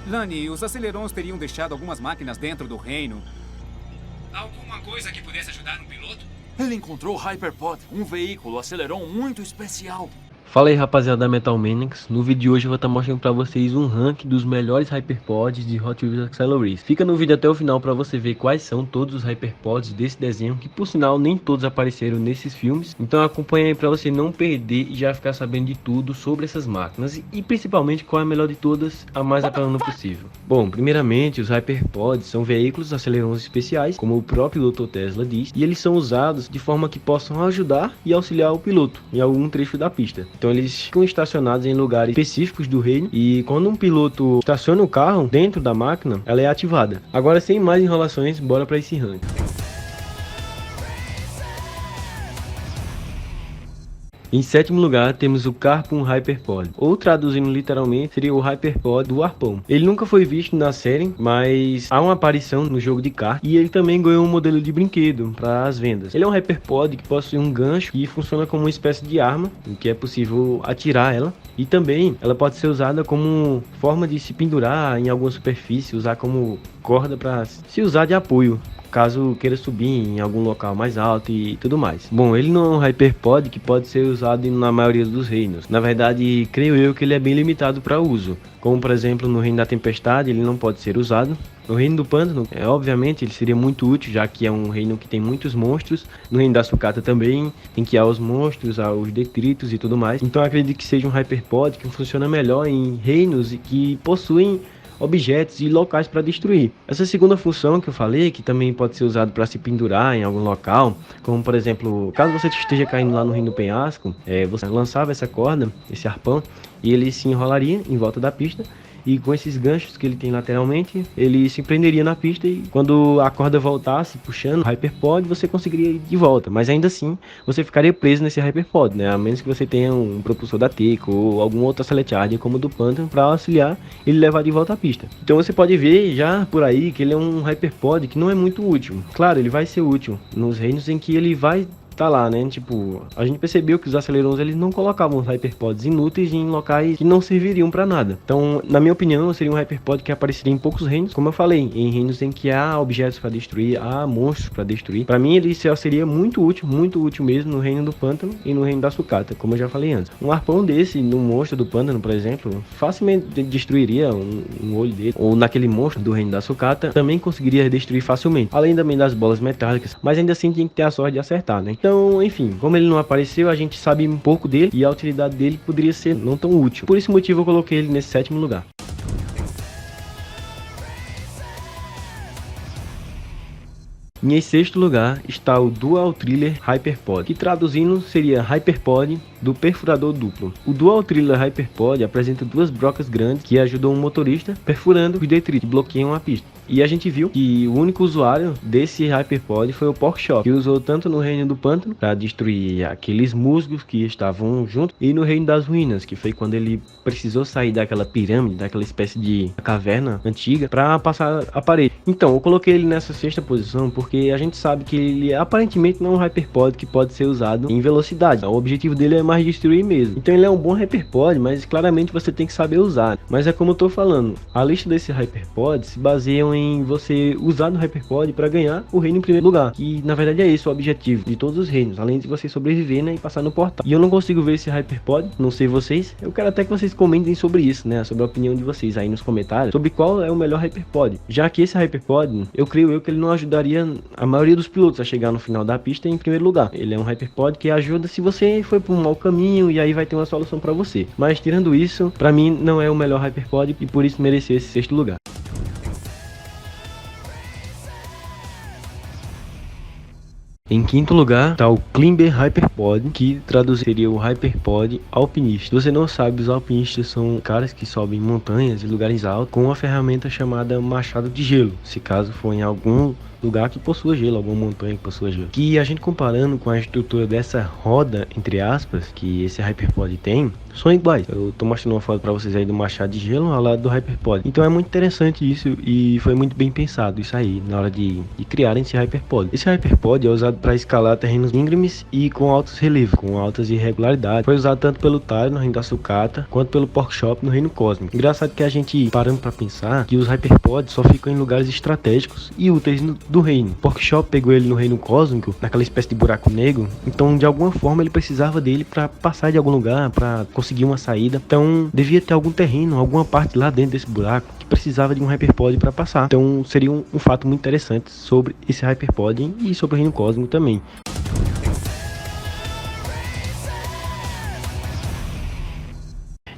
Lani, os acelerons teriam deixado algumas máquinas dentro do reino. Alguma coisa que pudesse ajudar um piloto? Ele encontrou o Hyperpod, um veículo Aceleron muito especial. Fala aí, rapaziada da Metal Maniacs. No vídeo de hoje eu vou estar mostrando pra vocês um ranking dos melhores Hyperpods de Hot Wheels Accelerate. Fica no vídeo até o final pra você ver quais são todos os Hyperpods desse desenho, que por sinal nem todos apareceram nesses filmes. Então acompanha aí pra você não perder e já ficar sabendo de tudo sobre essas máquinas e principalmente qual é a melhor de todas, a mais apelona possível. Bom, primeiramente os Hyperpods são veículos acelerons especiais, como o próprio Dr. Tesla diz, e eles são usados de forma que possam ajudar e auxiliar o piloto em algum trecho da pista. Então eles ficam estacionados em lugares específicos do reino e quando um piloto estaciona o carro dentro da máquina, ela é ativada. Agora, sem mais enrolações, bora para esse ranking. Em sétimo lugar, temos o Carpoon Hyperpod, ou traduzindo literalmente, seria o Hyperpod do arpão. Ele nunca foi visto na série, mas há uma aparição no jogo de kart e ele também ganhou um modelo de brinquedo para as vendas. Ele é um Hyperpod que possui um gancho e funciona como uma espécie de arma, em que é possível atirar ela. E também ela pode ser usada como forma de se pendurar em alguma superfície, usar como corda para se usar de apoio, caso queira subir em algum local mais alto e tudo mais. Bom, ele não é um Hyperpod que pode ser usado na maioria dos reinos. Na verdade, creio eu que ele é bem limitado para uso. Como por exemplo no Reino da Tempestade ele não pode ser usado. No Reino do Pântano, obviamente ele seria muito útil, já que é um reino que tem muitos monstros. No Reino da Sucata também, em que há os monstros, há os detritos e tudo mais. Então acredito que seja um Hyperpod que funciona melhor em reinos e que possuem objetos e locais para destruir. Essa segunda função que eu falei, que também pode ser usado para se pendurar em algum local, como por exemplo, caso você esteja caindo lá no Reino do Penhasco, você lançava essa corda, esse arpão, e ele se enrolaria em volta da pista, e com esses ganchos que ele tem lateralmente, ele se prenderia na pista e quando a corda voltasse puxando o Hyperpod, você conseguiria ir de volta, mas ainda assim você ficaria preso nesse Hyperpod, né? A menos que você tenha um propulsor da Teco ou algum outro Select Charger como o do Pântano para auxiliar ele levar de volta à pista. Então você pode ver já por aí que ele é um Hyperpod que não é muito útil. Claro, ele vai ser útil nos reinos em que ele vai tá lá, né? Tipo, a gente percebeu que os acelerons eles não colocavam os Hyperpods inúteis em locais que não serviriam para nada. Então, na minha opinião, seria um Hyperpod que apareceria em poucos reinos, como eu falei, em reinos em que há objetos para destruir, há monstros para destruir. Para mim, ele seria muito útil mesmo no Reino do Pântano e no Reino da Sucata, como eu já falei antes. Um arpão desse no monstro do Pântano, por exemplo, facilmente destruiria um olho dele, ou naquele monstro do Reino da Sucata, também conseguiria destruir facilmente, além também das bolas metálicas, mas ainda assim tem que ter a sorte de acertar, né? Então, enfim, como ele não apareceu, a gente sabe um pouco dele e a utilidade dele poderia ser não tão útil. Por esse motivo eu coloquei ele nesse sétimo lugar. Em sexto lugar está o Dual Thriller Hyperpod, que traduzindo seria Hyperpod do perfurador duplo. O Dual Thriller Hyperpod apresenta duas brocas grandes que ajudam o motorista perfurando os detritos que bloqueiam a pista. E a gente viu que o único usuário desse Hyperpod foi o Porkchop, que usou tanto no Reino do Pântano para destruir aqueles musgos que estavam juntos, e no Reino das Ruínas, que foi quando ele precisou sair daquela pirâmide, daquela espécie de caverna antiga, para passar a parede. Então, eu coloquei ele nessa sexta posição porque a gente sabe que ele aparentemente não é um Hyperpod que pode ser usado em velocidade. O objetivo dele é mais destruir mesmo. Então ele é um bom Hyperpod, mas claramente você tem que saber usar. Mas é como eu tô falando, a lista desses Hyperpods se baseiam em você usar no Hyperpod para ganhar o reino em primeiro lugar. E na verdade é esse o objetivo de todos os reinos, além de você sobreviver, né, e passar no portal. E eu não consigo ver esse Hyperpod, não sei vocês. Eu quero até que vocês comentem sobre isso, né, sobre a opinião de vocês aí nos comentários, sobre qual é o melhor Hyperpod. Já que esse Hyperpod, eu creio que ele não ajudaria a maioria dos pilotos a chegar no final da pista em primeiro lugar. Ele é um Hyperpod que ajuda se você foi por um mau caminho e aí vai ter uma solução para você. Mas tirando isso, para mim não é o melhor Hyperpod e por isso mereceu esse sexto lugar. Em quinto lugar está o Climber Hyperpod, que traduziria o Hyperpod alpinista. Se você não sabe, os alpinistas são caras que sobem montanhas e lugares altos com uma ferramenta chamada machado de gelo. Se caso for em algum lugar que possua gelo, alguma montanha que possua gelo. Que a gente comparando com a estrutura dessa roda, entre aspas, que esse Hyperpod tem, são iguais. Eu tô mostrando uma foto pra vocês aí do machado de gelo ao lado do Hyperpod. Então é muito interessante isso e foi muito bem pensado isso aí na hora de criar esse Hyperpod. Esse Hyperpod é usado para escalar terrenos íngremes e com altos relevos, com altas irregularidades. Foi usado tanto pelo Taro no reino da sucata, quanto pelo Porkchop no reino cósmico. Engraçado que a gente parando para pensar que os Hyperpods só ficam em lugares estratégicos e úteis do reino. Porkchop pegou ele no reino cósmico, naquela espécie de buraco negro, então de alguma forma ele precisava dele para passar de algum lugar, para conseguir uma saída. Então devia ter algum terreno, alguma parte lá dentro desse buraco que precisava de um Hyperpod para passar. Então seria um fato muito interessante sobre esse Hyperpod e sobre o reino cósmico também.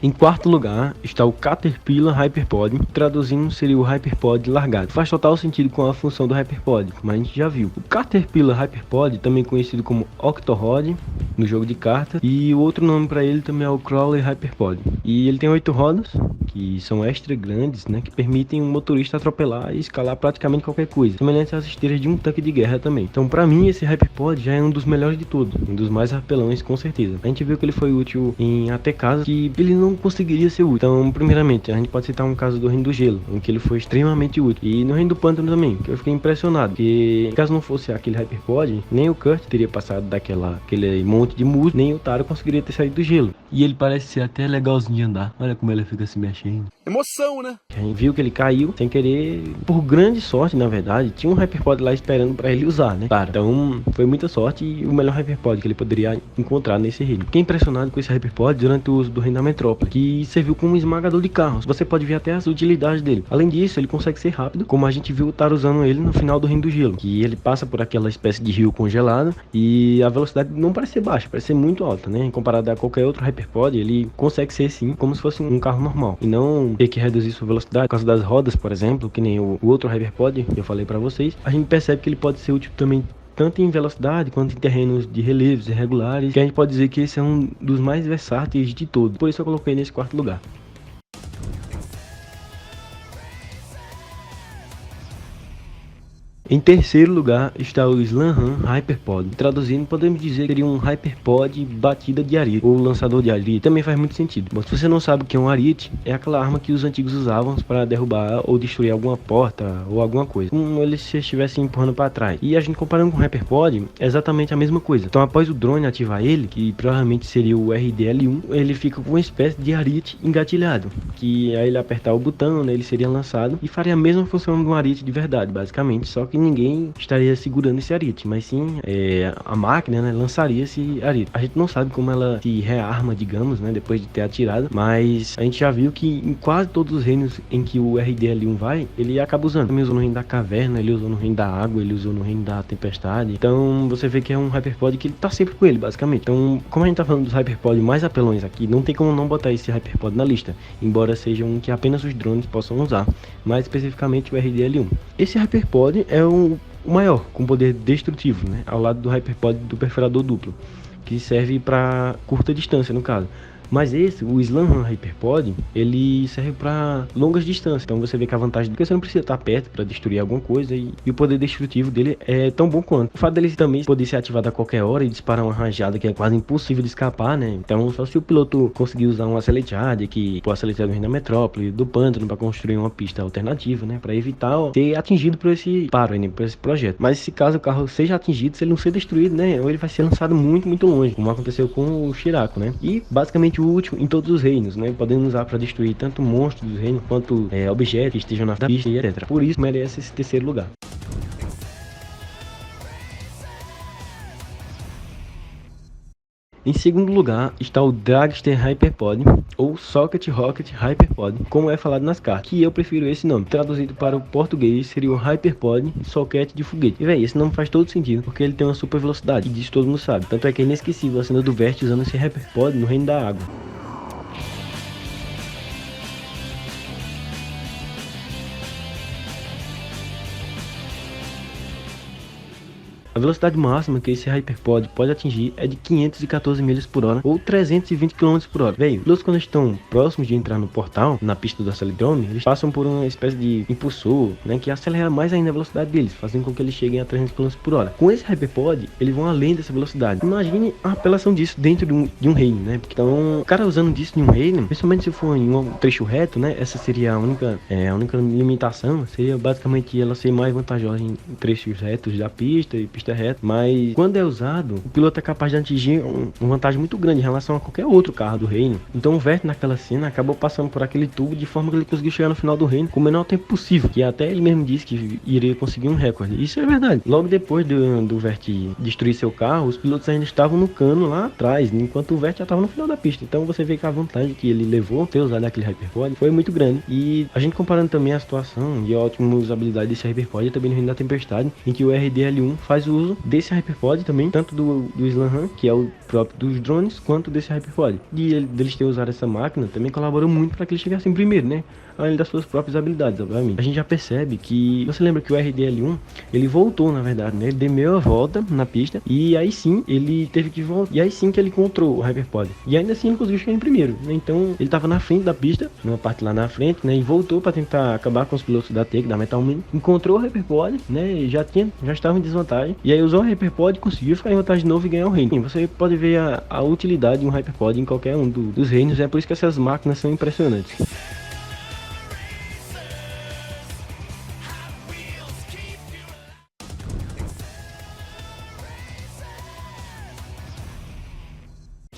Em quarto lugar está o Caterpillar Hyperpod, traduzindo seria o Hyperpod largado. Faz total sentido com a função do Hyperpod, como a gente já viu. O Caterpillar Hyperpod, também conhecido como Octorod no jogo de cartas, e o outro nome para ele também é o Crawler Hyperpod. E ele tem 8 rodas, que são extra grandes, né, que permitem um motorista atropelar e escalar praticamente qualquer coisa, semelhante às esteiras de um tanque de guerra também. Então para mim esse Hyperpod já é um dos melhores de todos, um dos mais apelões com certeza. A gente viu que ele foi útil em até casos que ele não conseguiria ser útil. Então primeiramente a gente pode citar um caso do Reino do Gelo, em que ele foi extremamente útil, e no Reino do Pântano também, que eu fiquei impressionado, porque caso não fosse aquele Hyperpod, nem o Kurt teria passado daquele monte de musgo, nem o Taro conseguiria ter saído do gelo. E ele parece ser até legalzinho de andar, olha como ele fica se mexendo. Emoção, né? A gente viu que ele caiu sem querer, por grande sorte na verdade, tinha um Hyperpod lá esperando para ele usar, né? Claro, então foi muita sorte e o melhor Hyperpod que ele poderia encontrar nesse reino. Fiquei impressionado com esse Hyperpod durante o uso do Reino da Metrópole, que serviu como um esmagador de carros. Você pode ver até as utilidades dele. Além disso, ele consegue ser rápido, como a gente viu o Taro usando ele no final do Reino do Gelo, que ele passa por aquela espécie de rio congelado e a velocidade não parece ser baixa, parece ser muito alta, né? Comparado a qualquer outro Hyperpod, ele consegue ser sim como se fosse um carro normal e não ter que reduzir sua velocidade por causa das rodas, por exemplo, que nem o outro Hyperpod que eu falei pra vocês. A gente percebe que ele pode ser útil também tanto em velocidade quanto em terrenos de relevos irregulares, que a gente pode dizer que esse é um dos mais versáteis de todos. Por isso eu coloquei nesse quarto lugar. Em terceiro lugar está o Slanhan Hyperpod. Traduzindo, podemos dizer que seria um Hyperpod batida de Arite, ou lançador de Arite. Também faz muito sentido. Mas se você não sabe o que é um Arite, é aquela arma que os antigos usavam para derrubar ou destruir alguma porta ou alguma coisa, como eles se estivessem empurrando para trás. E a gente comparando com o Hyperpod, é exatamente a mesma coisa. Então após o drone ativar ele, que provavelmente seria o RDL1, ele fica com uma espécie de Arite engatilhado, que aí ele apertar o botão, né, ele seria lançado e faria a mesma função de um Arite de verdade, basicamente, só que ninguém estaria segurando esse Arite, mas sim a máquina, né, lançaria esse Arite. A gente não sabe como ela se rearma, digamos, né, depois de ter atirado, mas a gente já viu que em quase todos os reinos em que o RDL1 vai, ele acaba usando. Ele usou no reino da caverna, ele usou no reino da água, ele usou no reino da tempestade. Então você vê que é um Hyperpod que ele tá sempre com ele, basicamente. Então, como a gente tá falando dos Hyperpod mais apelões aqui, não tem como não botar esse Hyperpod na lista, embora seja um que apenas os drones possam usar, mais especificamente o RDL1. Esse Hyperpod é o maior, com poder destrutivo, né, ao lado do Hyperpod do perfurador duplo, que serve para curta distância no caso. Mas esse, o Slanhan Hyperpod, ele serve para longas distâncias. Então você vê que a vantagem é que você não precisa estar perto para destruir alguma coisa, e o poder destrutivo dele é tão bom quanto. O fato dele também poder ser ativado a qualquer hora e disparar uma rajada que é quase impossível de escapar, né? Então só se o piloto conseguir usar uma Acelead, que pode acelerar no Reino da Metrópole, do Pântano, para construir uma pista alternativa, né, para evitar ser atingido por esse por esse projeto. Mas se caso o carro seja atingido, se ele não ser destruído, né, ou ele vai ser lançado muito, muito longe, como aconteceu com o Shirako, né? E basicamente útil em todos os reinos, né? Podemos usar para destruir tanto monstros dos reinos quanto objetos que estejam na pista e etc. Por isso merece esse terceiro lugar. Em segundo lugar está o Dragster Hyperpod, ou Socket Rocket Hyperpod, como é falado nas cartas, que eu prefiro esse nome. Traduzido para o português seria o Hyperpod Soquete de Foguete. E véi, esse nome faz todo sentido, porque ele tem uma super velocidade, e disso todo mundo sabe. Tanto é que é inesquecível a cena do Vert usando esse Hyperpod no Reino da Água. A velocidade máxima que esse Hyperpod pode atingir é de 514 milhas por hora ou 320 km por hora. Velho, pilotos quando estão próximos de entrar no portal, na pista do Acelerodrome, eles passam por uma espécie de impulsor, né, que acelera mais ainda a velocidade deles, fazendo com que eles cheguem a 300 km por hora. Com esse Hyperpod, eles vão além dessa velocidade. Imagine a apelação disso dentro de um reino, né? Então, o cara usando disso em um reino, principalmente se for em um trecho reto, né? Essa seria a única limitação, seria basicamente ela ser mais vantajosa em trechos retos da pista e pista reta, mas quando é usado, o piloto é capaz de atingir uma vantagem muito grande em relação a qualquer outro carro do reino. Então o Vert naquela cena acabou passando por aquele tubo de forma que ele conseguiu chegar no final do reino com o menor tempo possível, que até ele mesmo disse que iria conseguir um recorde. Isso é verdade. Logo depois do Vert destruir seu carro, os pilotos ainda estavam no cano lá atrás, enquanto o Vert já estava no final da pista. Então você vê que a vantagem que ele levou ter usado aquele Hyperpod foi muito grande. E a gente comparando também a situação e a ótima usabilidade desse Hyperpod também no reino da tempestade, em que o RDL1 faz uso desse Hyperpod também, tanto do Slanham, que é o próprio dos drones, quanto desse Hyperpod. E deles ter usado essa máquina também colaborou muito para que eles chegassem primeiro, né? Além das suas próprias habilidades, obviamente. A gente já percebe que, você lembra que o RDL1, ele voltou, na verdade, né? Ele deu meia volta na pista, e aí sim, ele teve que voltar, e aí sim que ele encontrou o Hyperpod. E ainda assim ele conseguiu chegar em primeiro, né? Então, ele tava na frente da pista, numa parte lá na frente, né? E voltou para tentar acabar com os pilotos da Take, da Metal Man. Encontrou o Hyperpod, né? E já estava em desvantagem. E aí usou o Hyperpod, conseguiu ficar em vantagem de novo e ganhar o reino. E você pode ver a utilidade de um Hyperpod em qualquer um dos reinos, é por isso que essas máquinas são impressionantes.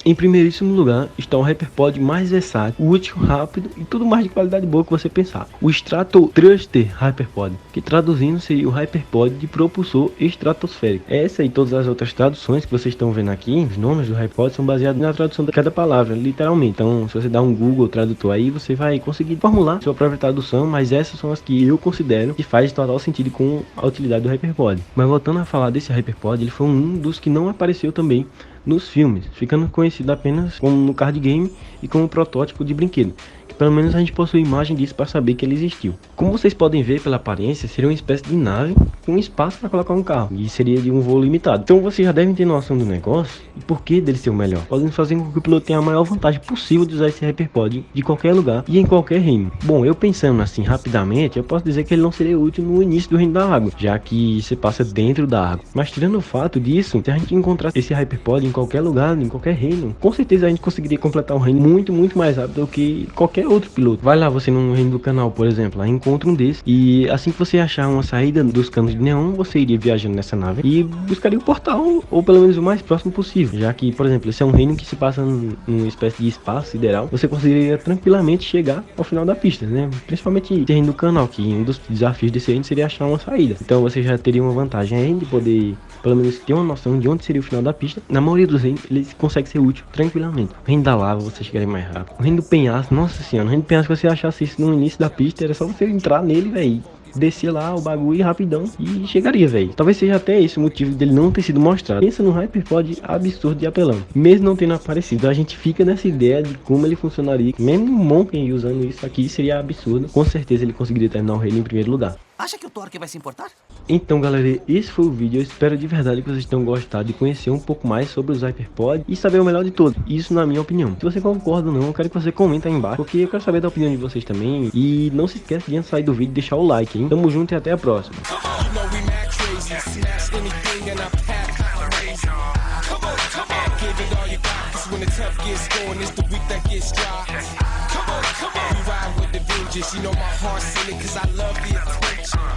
Em primeiríssimo lugar está o Hyperpod mais versátil, útil, rápido e tudo mais de qualidade boa que você pensar. O Strato Thruster Hyperpod, que traduzindo seria o Hyperpod de propulsor estratosférico. Essa e todas as outras traduções que vocês estão vendo aqui, os nomes do Hyperpod são baseados na tradução de cada palavra, literalmente. Então, se você dá um Google Tradutor aí, você vai conseguir formular sua própria tradução, mas essas são as que eu considero que faz total sentido com a utilidade do Hyperpod. Mas voltando a falar desse Hyperpod, ele foi um dos que não apareceu também nos filmes, ficando conhecido apenas como no card game e como protótipo de brinquedo, que pelo menos a gente possui imagem disso para saber que ele existiu. Como vocês podem ver pela aparência, seria uma espécie de nave com espaço para colocar um carro, e seria de um voo limitado. Então vocês já devem ter noção do negócio e por que dele ser o melhor. Podem fazer com que o piloto tenha a maior vantagem possível de usar esse Hyperpod de qualquer lugar e em qualquer reino. Bom, eu pensando assim rapidamente, eu posso dizer que ele não seria útil no início do reino da água, já que você passa dentro da água. Mas tirando o fato disso, se a gente encontrar esse Hyperpod em qualquer lugar, em qualquer reino, com certeza a gente conseguiria completar o reino muito mais rápido do que qualquer outro piloto. Vai lá você no reino do canal, por exemplo, lá encontra um desses, e assim que você achar uma saída dos canos de neon, você iria viajando nessa nave e buscaria o portal, ou pelo menos o mais próximo possível, já que, por exemplo, esse é um reino que se passa numa espécie de espaço sideral, você conseguiria tranquilamente chegar ao final da pista, né? Principalmente esse reino do canal, que um dos desafios desse reino seria achar uma saída. Então você já teria uma vantagem aí de poder pelo menos ter uma noção de onde seria o final da pista. Na maioria dos reinos, ele consegue ser útil tranquilamente. O reino da lava, você chegaria mais rápido. O reino do penhasco, nossa senhora, o reino do penhasco, se você achasse isso no início da pista, era só você entrar nele, velho, descer lá o bagulho rapidão e chegaria, velho. Talvez seja até esse o motivo dele não ter sido mostrado. Pensa no Hyperpod absurdo de apelão, mesmo não tendo aparecido. A gente fica nessa ideia de como ele funcionaria. Mesmo o Monken usando isso aqui seria absurdo. Com certeza ele conseguiria terminar o reino em primeiro lugar. Acha que o Torque vai se importar? Então galera, esse foi o vídeo. Eu espero de verdade que vocês tenham gostado de conhecer um pouco mais sobre os Hyperpod e saber o melhor de todos. Isso na minha opinião. Se você concorda ou não, eu quero que você comente aí embaixo, porque eu quero saber da opinião de vocês também. E não se esqueça de antes de sair do vídeo deixar o like, hein? Tamo junto e até a próxima. You know my heart's in it 'cause I love the attention.